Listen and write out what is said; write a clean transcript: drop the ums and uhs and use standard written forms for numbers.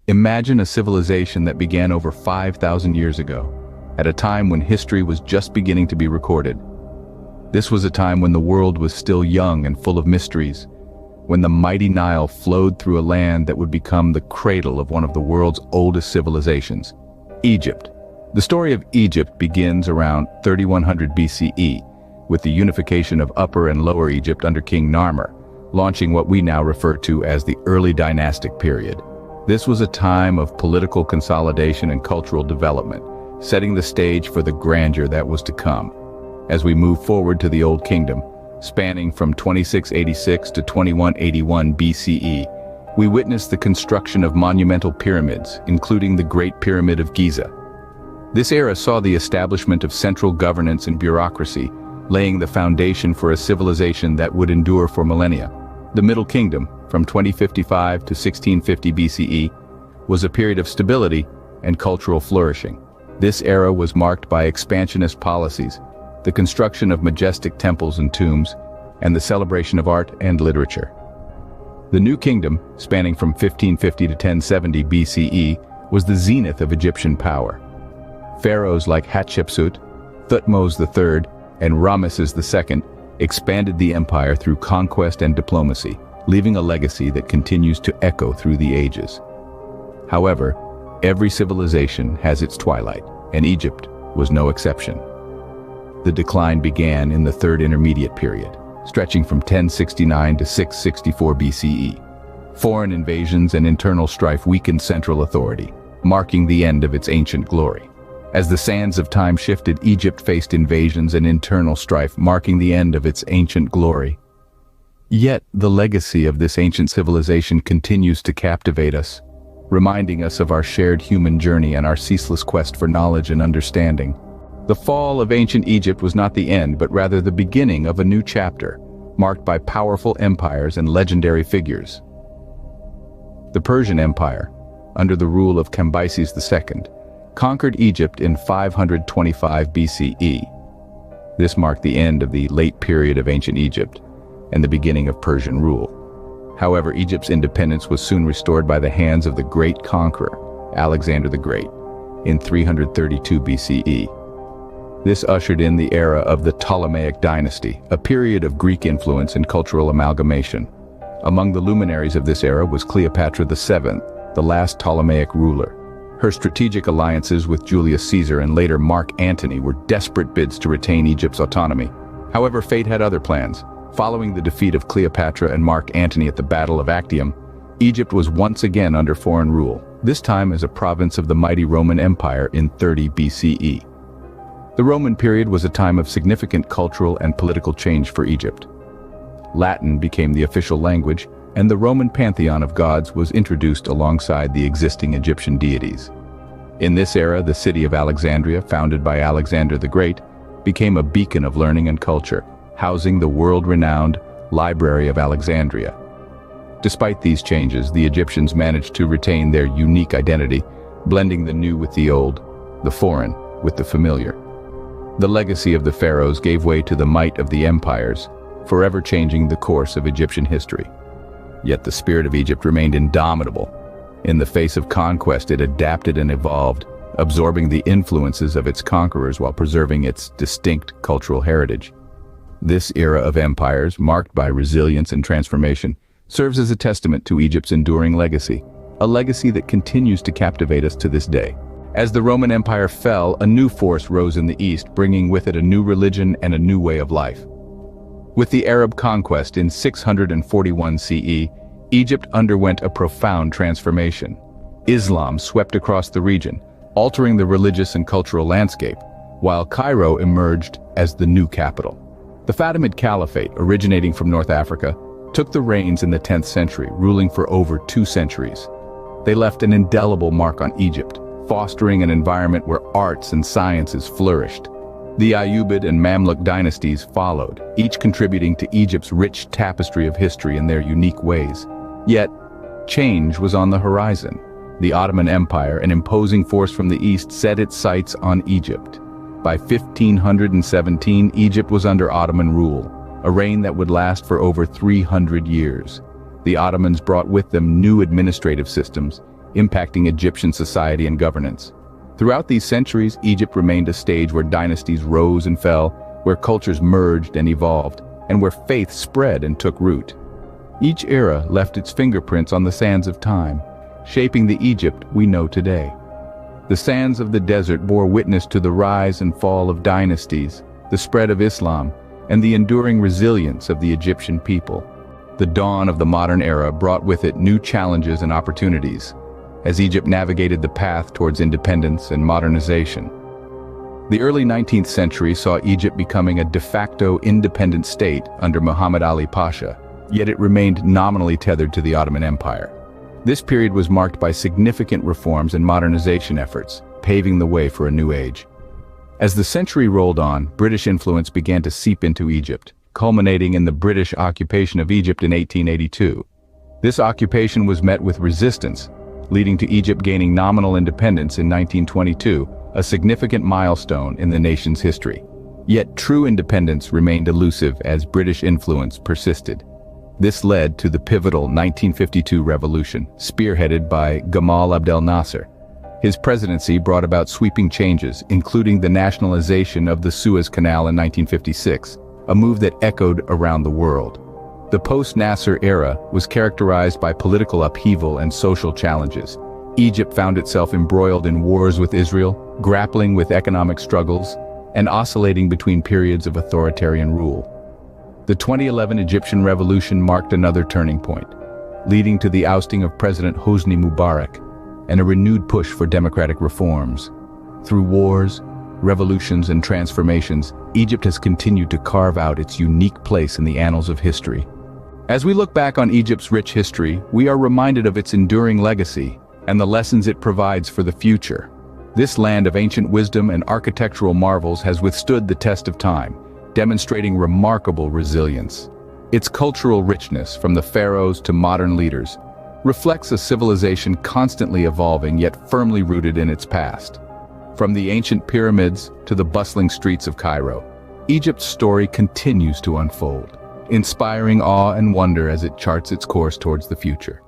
Imagine a civilization that began over 5,000 years ago, at a time when history was just beginning to be recorded. This was a time when the world was still young and full of mysteries, when the mighty Nile flowed through a land that would become the cradle of one of the world's oldest civilizations, Egypt. The story of Egypt begins around 3100 BCE, with the unification of Upper and Lower Egypt under King Narmer, launching what we now refer to as the early dynastic period. This was a time of political consolidation and cultural development, setting the stage for the grandeur that was to come. As we move forward to the Old Kingdom, spanning from 2686 to 2181 BCE, we witness the construction of monumental pyramids, including the Great Pyramid of Giza. This era saw the establishment of central governance and bureaucracy, laying the foundation for a civilization that would endure for millennia. The Middle Kingdom, from 2055 to 1650 BCE, was a period of stability and cultural flourishing. This era was marked by expansionist policies, the construction of majestic temples and tombs, and the celebration of art and literature. The New Kingdom, spanning from 1550 to 1070 BCE, was the zenith of Egyptian power. Pharaohs like Hatshepsut, Thutmose III, and Ramesses II expanded the empire through conquest and diplomacy, leaving a legacy that continues to echo through the ages. However, every civilization has its twilight, and Egypt was no exception. The decline began in the Third Intermediate Period, stretching from 1069 to 664 BCE. Foreign invasions and internal strife weakened central authority, marking the end of its ancient glory. As the sands of time shifted, Egypt faced invasions and internal strife, marking the end of its ancient glory. Yet, the legacy of this ancient civilization continues to captivate us, reminding us of our shared human journey and our ceaseless quest for knowledge and understanding. The fall of ancient Egypt was not the end, but rather the beginning of a new chapter, marked by powerful empires and legendary figures. The Persian Empire, under the rule of Cambyses II, conquered Egypt in 525 BCE. This marked the end of the late period of ancient Egypt and the beginning of Persian rule. However, Egypt's independence was soon restored by the hands of the great conqueror, Alexander the Great, in 332 BCE. This ushered in the era of the Ptolemaic dynasty, a period of Greek influence and cultural amalgamation. Among the luminaries of this era was Cleopatra VII, the last Ptolemaic ruler. Her strategic alliances with Julius Caesar and later Mark Antony were desperate bids to retain Egypt's autonomy. However, fate had other plans. Following the defeat of Cleopatra and Mark Antony at the Battle of Actium, Egypt was once again under foreign rule, this time as a province of the mighty Roman Empire in 30 BCE. The Roman period was a time of significant cultural and political change for Egypt. Latin became the official language, and the Roman pantheon of gods was introduced alongside the existing Egyptian deities. In this era, the city of Alexandria, founded by Alexander the Great, became a beacon of learning and culture, housing the world-renowned Library of Alexandria. Despite these changes, the Egyptians managed to retain their unique identity, blending the new with the old, the foreign with the familiar. The legacy of the pharaohs gave way to the might of the empires, forever changing the course of Egyptian history. Yet the spirit of Egypt remained indomitable. In the face of conquest, it adapted and evolved, absorbing the influences of its conquerors while preserving its distinct cultural heritage. This era of empires, marked by resilience and transformation, serves as a testament to Egypt's enduring legacy, a legacy that continues to captivate us to this day. As the Roman Empire fell, a new force rose in the east, bringing with it a new religion and a new way of life. With the Arab conquest in 641 CE, Egypt underwent a profound transformation. Islam swept across the region, altering the religious and cultural landscape, while Cairo emerged as the new capital. The Fatimid Caliphate, originating from North Africa, took the reins in the 10th century, ruling for over 2 centuries. They left an indelible mark on Egypt, fostering an environment where arts and sciences flourished. The Ayyubid and Mamluk dynasties followed, each contributing to Egypt's rich tapestry of history in their unique ways. Yet, change was on the horizon. The Ottoman Empire, an imposing force from the east, set its sights on Egypt. By 1517, Egypt was under Ottoman rule, a reign that would last for over 300 years. The Ottomans brought with them new administrative systems, impacting Egyptian society and governance. Throughout these centuries, Egypt remained a stage where dynasties rose and fell, where cultures merged and evolved, and where faith spread and took root. Each era left its fingerprints on the sands of time, shaping the Egypt we know today. The sands of the desert bore witness to the rise and fall of dynasties, the spread of Islam, and the enduring resilience of the Egyptian people. The dawn of the modern era brought with it new challenges and opportunities, as Egypt navigated the path towards independence and modernization. The early 19th century saw Egypt becoming a de facto independent state under Muhammad Ali Pasha, yet it remained nominally tethered to the Ottoman Empire. This period was marked by significant reforms and modernization efforts, paving the way for a new age. As the century rolled on, British influence began to seep into Egypt, culminating in the British occupation of Egypt in 1882. This occupation was met with resistance, leading to Egypt gaining nominal independence in 1922, a significant milestone in the nation's history. Yet true independence remained elusive as British influence persisted. This led to the pivotal 1952 revolution, spearheaded by Gamal Abdel Nasser. His presidency brought about sweeping changes, including the nationalization of the Suez Canal in 1956, a move that echoed around the world. The post-Nasser era was characterized by political upheaval and social challenges. Egypt found itself embroiled in wars with Israel, grappling with economic struggles, and oscillating between periods of authoritarian rule. The 2011 Egyptian revolution marked another turning point, leading to the ousting of President Hosni Mubarak and a renewed push for democratic reforms. Through wars, revolutions, and transformations, Egypt has continued to carve out its unique place in the annals of history. As we look back on Egypt's rich history, we are reminded of its enduring legacy and the lessons it provides for the future. This land of ancient wisdom and architectural marvels has withstood the test of time, demonstrating remarkable resilience. Its cultural richness, from the pharaohs to modern leaders, reflects a civilization constantly evolving yet firmly rooted in its past. From the ancient pyramids to the bustling streets of Cairo, Egypt's story continues to unfold, inspiring awe and wonder as it charts its course towards the future.